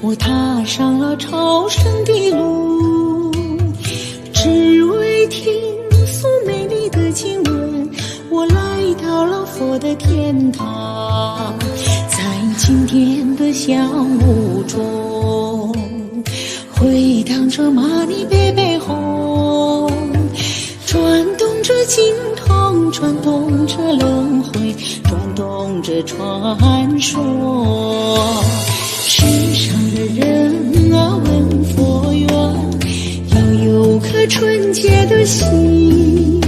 我踏上了朝圣的路，只为听诉美丽的经文。我来到了佛的天堂，在经典的香雾中，回荡着玛尼贝贝哄，转动着经筒，转动着轮回，转动着传说。世上的人啊，问佛缘，要有颗纯洁的心，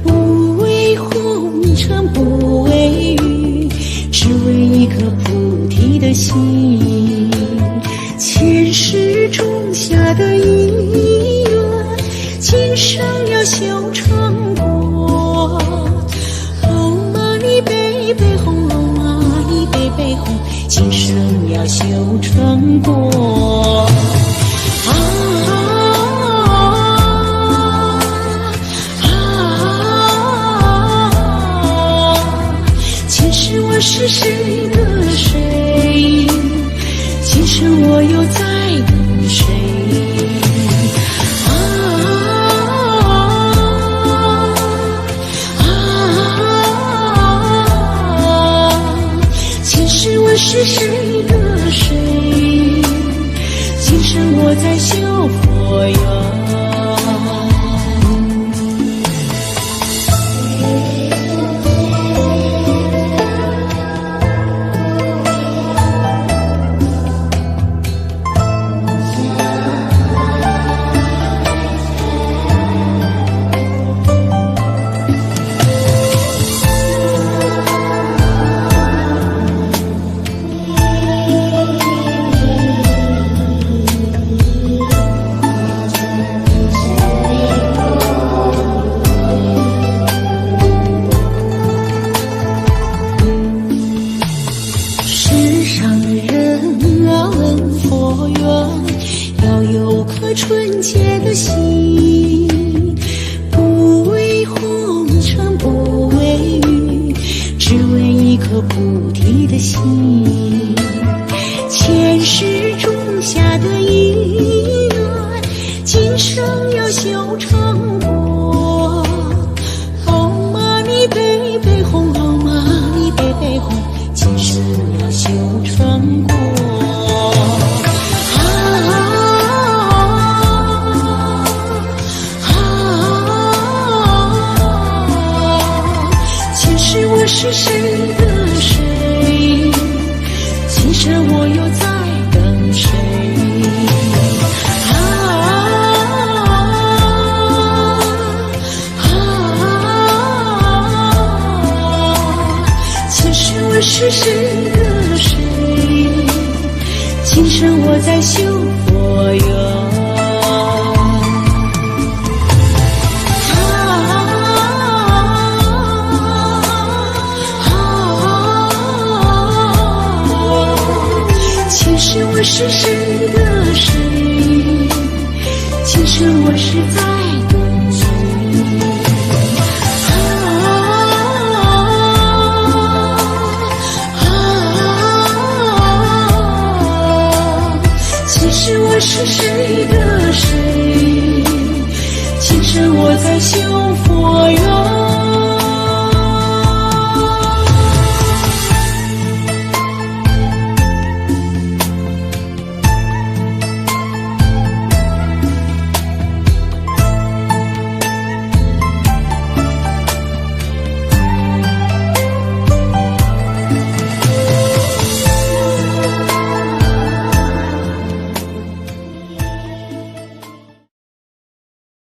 不为红尘，不为欲，只为一颗菩提的心。前世种下的因缘，今生要修成果。唵嘛呢呗呗吽，唵嘛呢呗呗吽，今生要修成果。前世我是谁的谁，今生我又在等谁。前世我是谁的谁，今生我在修佛缘。纯洁的心，不为红尘，不为欲，只为一颗菩提的心。前世种下的因缘，今生要修成果。唵嘛呢呗呗吽，唵嘛呢呗呗吽，今生要修成果。我是谁的谁，今生我又在等谁。前世我是谁的谁，今生我在修佛缘。前世我是谁的谁，今生我是在等谁。前世我是谁的谁，今生我在修